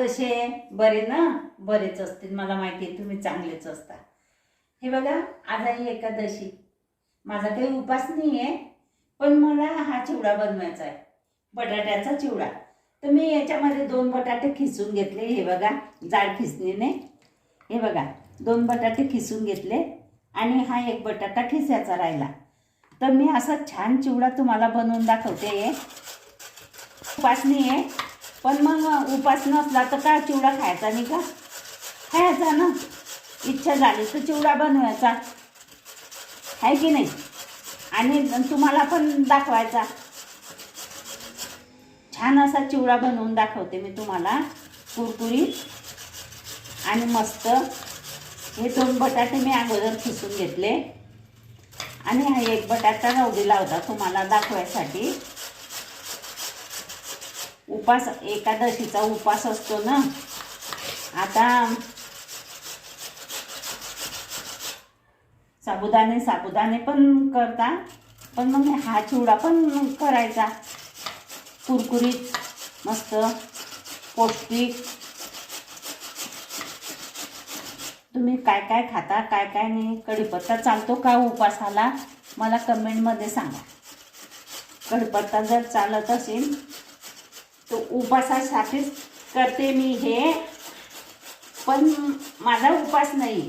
कसे बरे ना? बरेच असतील, मला माहिती आहे तुम्ही चांगलेच असता. हे बघा, आज आहे एकादशी. माझा काही उपास नाही आहे, पण मला हा चिवडा बनवायचा आहे, बटाट्याचा चिवडा. तर मी याच्यामध्ये 2 बटाटे खिसून घेतले. हे बघा, जाड खिसणीने. हे बघा, 2 बटाटे खिसून घेतले आणि हा 1 बटाटा खिसायचा राहिला. तर मी असा छान चिवडा तुम्हाला बनवून दाखवते. उपास नाही आहे, पण मग उपास नसला तर का चिवडा खायचा नाही का? खायचा ना. इच्छा झाली तर चिवडा बनवायचा, आहे की नाही? आणि तुम्हाला पण दाखवायचा. छान असा चिवडा बनवून दाखवते मी तुम्हाला, कुरकुरीत आणि मस्त. हे 2 बटाटे मी अगोदर खिसून घेतले आणि हा 1 बटाटा राहू दिला होता तुम्हाला दाखवायसाठी. उपास, एकादशीचा उपास असतो ना. आता साबुदाणे पण करता, पण मग हा चिवडा पण करायचा. कुरकुरीत, मस्त, पौष्टिक. तुम्ही काय काय खाता, काय काय नाही. कढीपत्ता चालतो का उपासाला? मला कमेंटमध्ये सांगा. कढीपत्ता जर चालत असेल तो उपासासाठीच करते मी हे, पण माझा उपास नाही.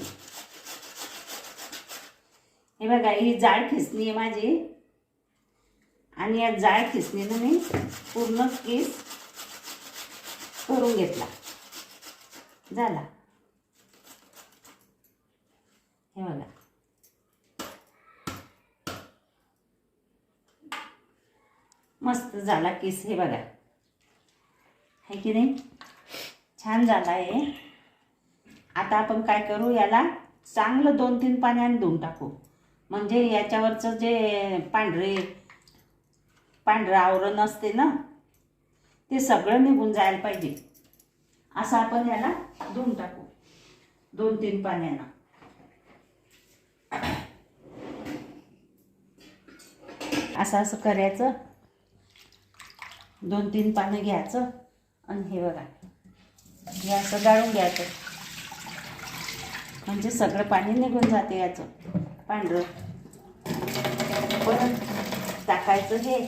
हे बघा, ही जाड खिसणी आहे माझी आणि या जाड खिसणीने मी पूर्ण किस करून घेतला. झाला. हे बघा, मस्त झाला किस. हे बघा, है की नाही? छान झाला आहे. आता आपण काय करू, याला चांगलं 2-3 पाण्याने धुवून टाकू, म्हणजे याच्यावरचं जे पांढरं आवरण असते ना, ते सगळं निघून जायला पाहिजे. असं आपण याला धुवून टाकू 2-3 पाण्यानं. असं करायचं. 2-3 पानं घ्यायचं आणि हे बघा, हे असं गाळून घ्यायचं, म्हणजे सगळं पाणी निघून जाते याचं पांढरं. परत टाकायचं हे.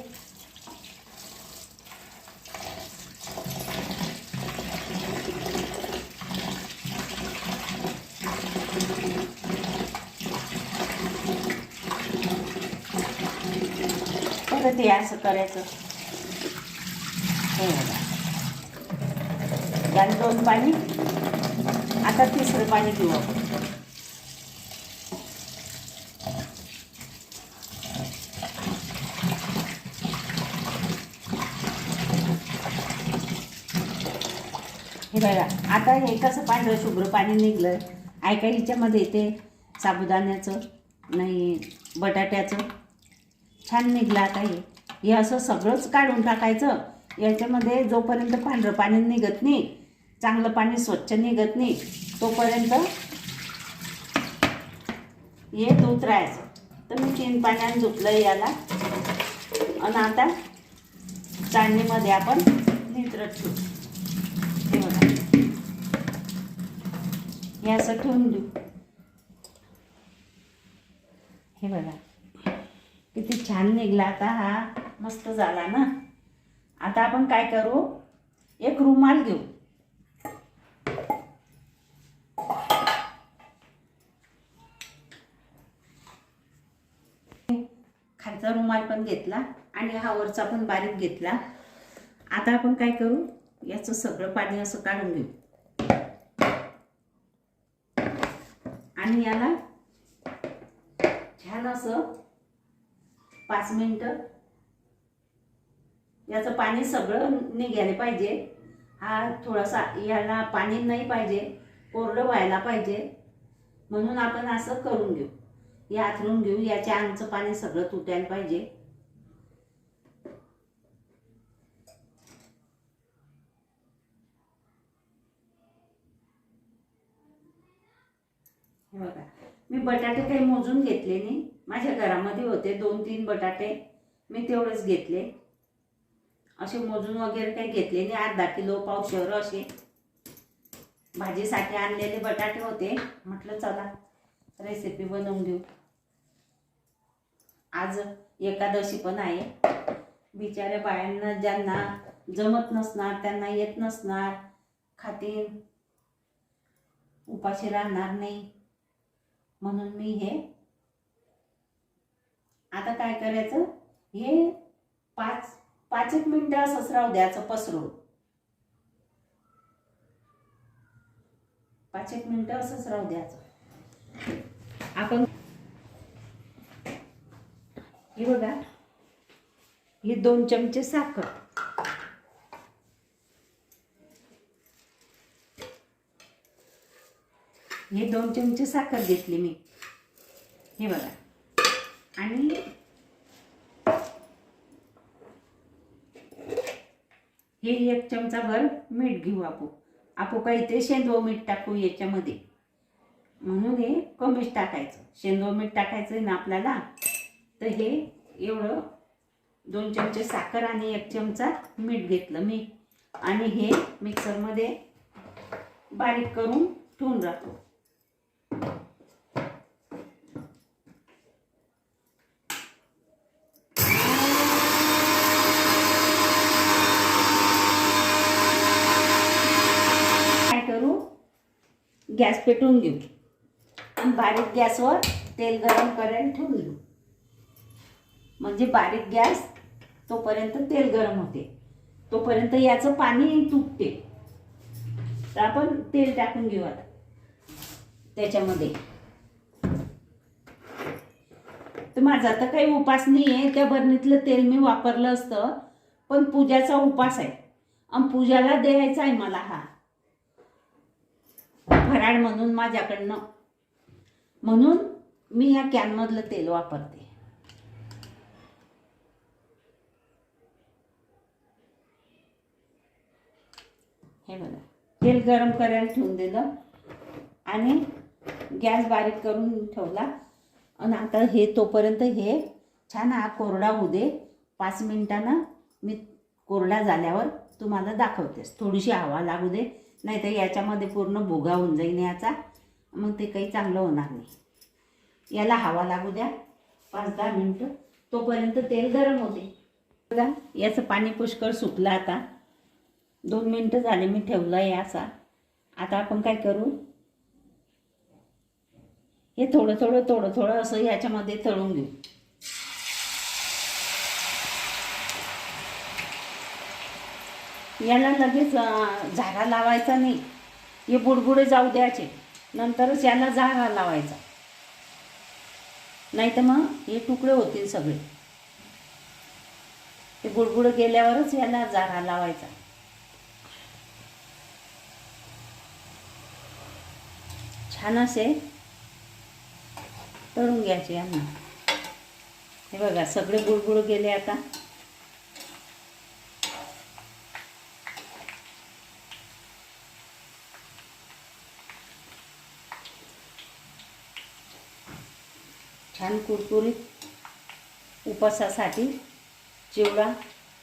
परत हे असं करायचं. हे बघा, याला 2 पाणी. आता 3रं पाणी घेऊ आपण. हे बघा, आता हे कसं पांढरं शुभ्र पाणी निघलं. ऐका, हिच्यामध्ये येते साबुदाण्याचं नाही बटाट्याचं छान निघलं. आता हे असं सगळंच काढून टाकायचं. याच्यामध्ये जोपर्यंत पांढरं पाणी निघत नाही, चांगलं पाणी स्वच्छ निघत नाही, तोपर्यंत हे धुत राहायचं. तर मी 3 पाण्याने धुतलं याला. आणि आता चाळणीमध्ये आपण नितरत ठेवू. हे बघा, हे असं ठेवून देऊ. हे बघा, किती छान निघला. आता हा मस्त झाला ना. आता आपण काय करू, एक रुमाल घेऊ. खालचा रुमाल पण घेतला आणि हा वरचा पण बारीक घेतला. आता आपण काय करू, याचं सगळं पाणी असं काढून घेऊ आणि याला छान असं 5 मिनिटं याचं पाणी सगळं निघायला पाहिजे. हा थोडासा याला पाणी नाही पाहिजे, कोरडं व्हायला पाहिजे, म्हणून आपण असं करून घेऊ. हे हातरून घेऊ. याच्या अंगचं पाणी सगळं तुटायला पाहिजे. हे बघा, मी बटाटे काही मोजून घेतले नाही. माझ्या घरामध्ये होते 2-3 बटाटे, मी तेवढेच घेतले. असे मोजून वगैरे काही घेतले नाही. अर्धा किलो, पावशेर असे भाजीसाठी आणलेले बटाटे होते, म्हटलं चला रेसिपी बनवून घेऊ. आज एकादशी पण आहे. बिचाऱ्या बायांना ज्यांना जमत नसणार, त्यांना येत नसणार, खातील, उपाशी राहणार नाही, म्हणून मी हे आता काय करायचं, हे 5 मिनिटं असंच राहू द्यायचं पसरून. 5 मिनिटं असंच राहू द्यायचं. आपण हे बघा, हे 2 चमचे साखर, हे 2 चमचे साखर घेतली मी, हे बघा. आणि हे 1 चमचा भर मीठ घेऊ. आपण काही ते शेंदव मीठ टाकू याच्यामध्ये, म्हणून हे कमीच टाकायचं. शेंदव मीठ टाकायचं आहे ना आपल्याला, तर हे एवढं 2 चमचे साखर आणि 1 चमचा मीठ घेतलं मी, आणि हे मिक्सरमध्ये बारीक करून ठेवून राहतो. काय करू, गॅस पेटवून घेऊ आणि बारीक गॅसवर तेल गरम करायला ठेवून देऊ. म्हणजे बारीक गॅस तोपर्यंत तेल गरम होते, तोपर्यंत याचं पाणी तुटते. तर आपण तेल टाकून घेऊ आता त्याच्यामध्ये. तर माझा तर काही उपास नाही आहे, त्या बरणीतलं तेल मी वापरलं असतं, पण पूजाचा उपास आहे आणि पूजाला द्यायचा आहे मला हा फराळ म्हणून माझ्याकडनं, म्हणून मी या कॅनमधलं तेल वापरते. हे बघा, तेल गरम करायला ठेवून दिलं आणि गॅस बारीक करून ठेवला. आणि आता हे तोपर्यंत हे छान हा कोरडा होऊ दे. 5 मिनिटांना मी कोरडा झाल्यावर तुम्हाला दाखवतेस. थोडीशी हवा लागू दे, नाही तर याच्यामध्ये पूर्ण भुगा होऊन जाईन याचा, मग ते काही चांगलं होणार नाही. याला हवा लागू द्या 5-10 मिनिटं, तोपर्यंत तेल गरम होते. बघा, याचं पाणी पुष्कळ सुकलं. आता 2 मिनिटं झाले मी ठेवलं याचा. आता आपण काय करू, हे थोडं थोडं असं याच्यामध्ये तळून घेऊ. याला लगेच झारा लावायचा नाही, हे बुडबुडे जाऊ द्यायचे, नंतरच याला झारा लावायचा, नाही तर मग हे तुकडे होतील सगळे. ते बुडबुडे गेल्यावरच याला झारा लावायचा. छान असे तळून घ्यायचे यांना. हे बघा, सगळे बुडबुड गेले. आता छान कुरकुरीत उपासासाठी चिवडा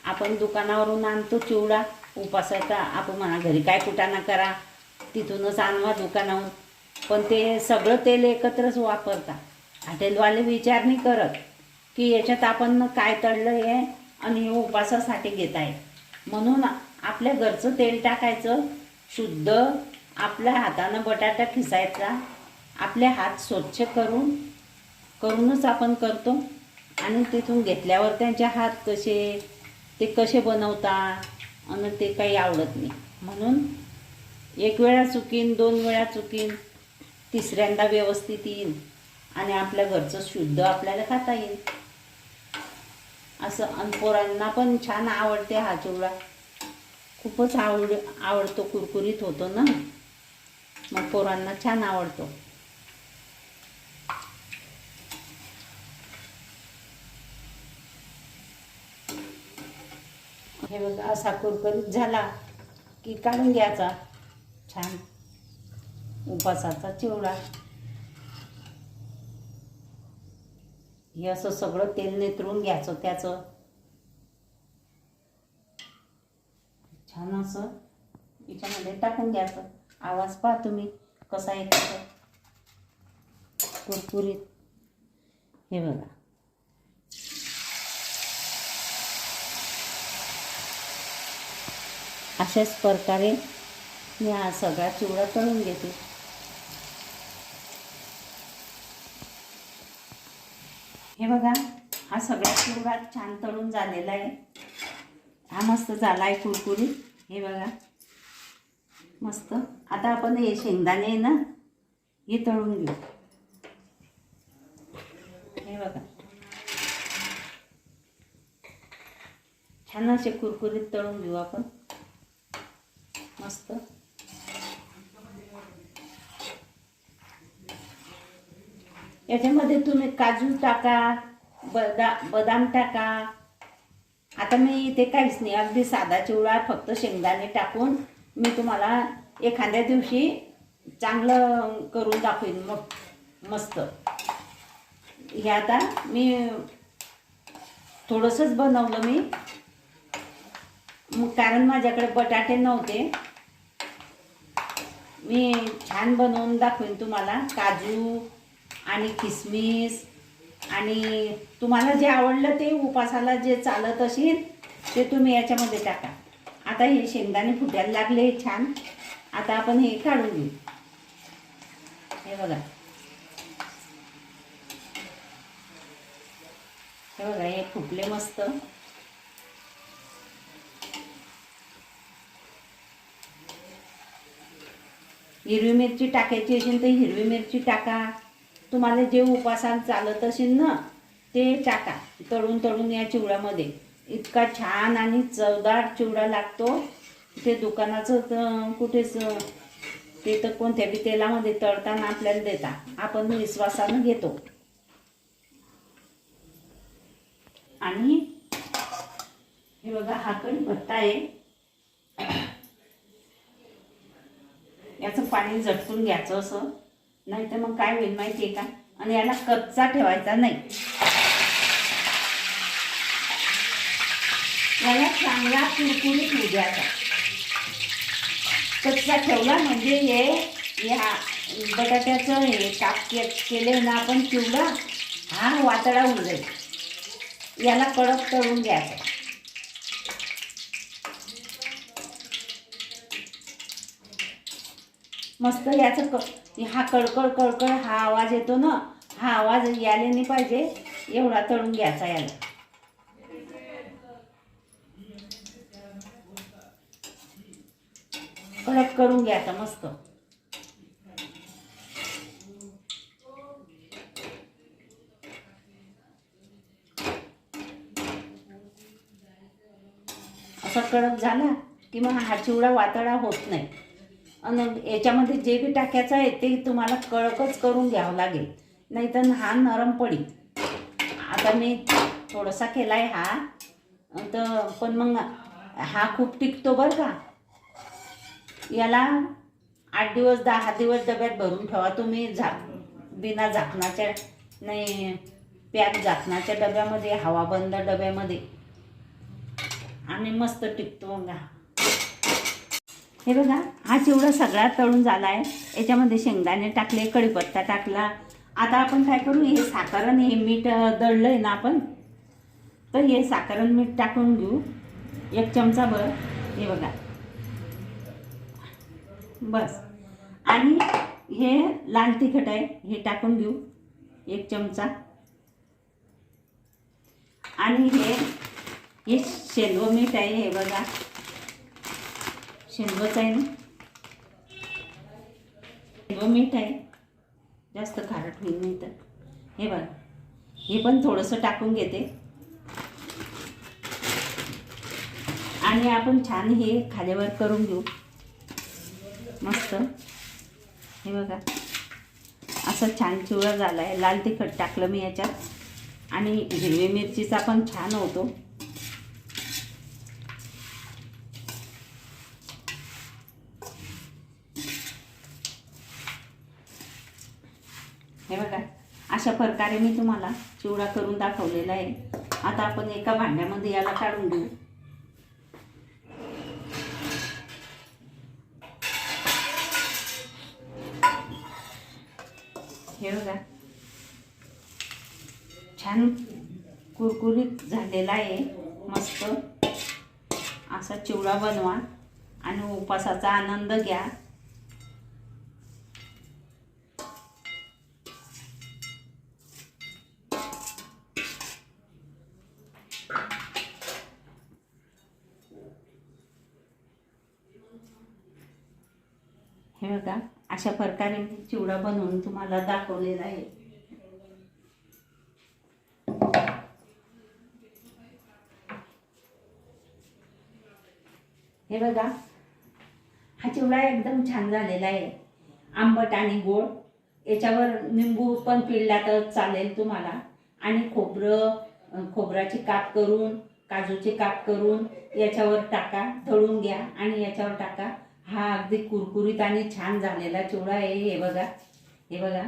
आपण दुकानावरून आणतो. चिवडा उपासाचा आपण म्हणा घरी काय कुटाणा करा, तिथूनच आणवा दुकानावरून, पण ते सगळं तेल एकत्रच वापरता. हॉटेलवाले विचार नाही करत की याच्यात आपण काय तळलं आहे आणि हे उपासासाठी घेत आहे. म्हणून आपल्या घरचं तेल टाकायचं शुद्ध, आपल्या हातानं बटाटा खिसायचा, आपले हात स्वच्छ करूनच आपण करतो. आणि तिथून घेतल्यावर त्यांचे हात कसे बनवता आणि ते काही आवडत नाही. म्हणून 1 वेळा चुकीन, 2 वेळा चुकीन, 3ऱ्यांदा व्यवस्थित येईल आणि आपल्या घरचं शुद्ध आपल्याला खाता येईल असं. आणि पोरांना पण छान आवडते हा चिवडा, खूपच आवडतो, कुरकुरीत होतो ना, मग पोरांना छान आवडतो. हे बघा, असा कुरकुरीत झाला की काढून घ्यायचा छान उपासाचा चिवडा. हे असं सगळं तेल नितरून घ्यायचं त्याचं, छान असं याच्यामध्ये टाकून घ्यायचं. आवाज पहा तुम्ही कसा येतो कुरकुरीत. हे बघा, अशाच प्रकारे मी हा सगळा चिवडा तळून घेते. हे बघा, हा सगळा चिवडा छान तळून झालेला आहे. हा मस्त झाला आहे कुरकुरीत. हे बघा मस्त. आता आपण हे शेंगदाणे आहे ना, हे तळून घेऊ. हे बघा, छान असे कुरकुरीत तळून घेऊ आपण मस्त. याच्यामध्ये तुम्ही काजू टाका, बदाम टाका. आता मी इथे काहीच नाही, अगदी साधा चिवडा फक्त शेंगदाणे टाकून मी तुम्हाला एखाद्या दिवशी चांगलं करून दाखवीन मग मस्त. हे आता मी थोडंसंच बनवलं मी, कारण माझ्याकडे बटाटे नव्हते. मी छान बनवून दाखवीन तुम्हाला. काजू आणि किसमिस आणि तुम्हाला जे आवडलं ते, उपासाला जे चालत असेल ते तुम्ही याच्यामध्ये टाका. आता हे शेंगदाणे फुटायला लागले छान. आता आपण हे काढून घेऊ. हे बघा, हे बघा, हे फुटले मस्त. हिरवी मिरची टाकायची असेल तर हिरवी मिरची टाका. तुम्हाला जे उपासाला चालत असेल ना ते टाका. तळून तळून या चिवड्यामध्ये इतका छान आणि चवदार चिवडा लागतो. ते दुकानाचं कुठेच ते तर कोणत्या बी तेलामध्ये तळताना आपल्याला देता, आपण विश्वासानं घेतो. आणि हे बघा, हा कढीपत्ता आहे. याचं पाणी झटकून घ्यायचं असं, नाही तर मग काय होईल माहिती आहे का. आणि याला कच्चा ठेवायचा नाही, याला चांगला कुरकुरीत होऊ द्यायचा. कच्चा ठेवला म्हणजे हे हा बटाट्याचं हे काप केले ना आपण चिवडा, हा वातडा होऊन जाईल. याला कडक तळून घ्यायचं. मस्त. याचं हा कडकड कडकड हा आवाज येतो ना, हा आवाज यायला नाही पाहिजे एवढा तळून घ्यायचा. याला कडक करून घ्यायचा मस्त. असा कडक झाला की मग हा चिवडा वातडा होत नाही. आणि याच्यामध्ये जे बी टाकायचं आहे ते तुम्हाला कडकच करून घ्यावं लागेल, नाहीतर हा नरम पडेल. आता मी थोडासा केला आहे हा तर, पण मग हा खूप टिकतो बरं का. याला 8 दिवस 10 दिवस डब्यात भरून ठेवा तुम्ही. बिना झाकणाच्या नाही, पॅक झाकणाच्या डब्यामध्ये, हवाबंद डब्यामध्ये, आणि मस्त टिकतो. मग हे बघा, हा चिवडा सगळा तळून झाला आहे. याच्यामध्ये शेंगदाणे टाकले, कढीपत्ता टाकला. आता आपण काय करू, हे साखर आणि हे मीठ दळलं आहे ना आपण, तर हे साखर आणि मीठ टाकून घेऊ 1 चमचा भर. हे बघा बस. आणि हे लाल तिखट आहे, हे टाकून घेऊ 1 चमचा. आणि हे शेंदव मीठ आहे. हे बघा, शेंदवच आहे ना, शेंदव मीठ आहे, जास्त खारट होईल नाही तर. हे बघा, हे पण थोडंसं टाकून घेते. आणि आपण छान हे खालीवर करून घेऊ मस्त. हे बघा, असं छान चिवडा झाला आहे. लाल तिखट टाकलं मी याच्यात, आणि हिरवी मिरचीचा पण छान होतो. हे बघा, अशा प्रकारे मी तुम्हाला चिवडा करून दाखवलेला आहे. आता आपण एका भांड्यामध्ये याला काढून घेऊ. हे बघा छान कुरकुरीत झालेला आहे. मस्त असा चिवडा बनवा आणि उपासाचा आनंद घ्या. हे बघा अशा प्रकारे मी चिवडा बनवून तुम्हाला दाखवलेला आहे. हे बघा हा चिवडा एकदम छान झालेला आहे. आंबट आणि गोड. याच्यावर निंबू पण पिळला तर चालेल तुम्हाला. आणि खोबराची काप करून, काजूचे काप करून याच्यावर टाका, तळून घ्या आणि याच्यावर टाका. हा अगदी कुरकुरीत आणि छान झालेला चिवडा आहे. हे बघा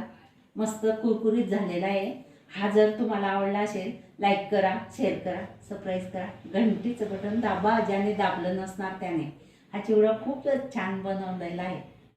मस्त कुरकुरीत झालेला आहे. हा जर तुम्हाला आवडला असेल लाईक करा, शेअर करा, सबस्क्राईब करा, घंटीचं बटन दाबा. ज्याने दाबलं नसणार त्याने. हा चिवडा खूपच छान बनवलेला आहे.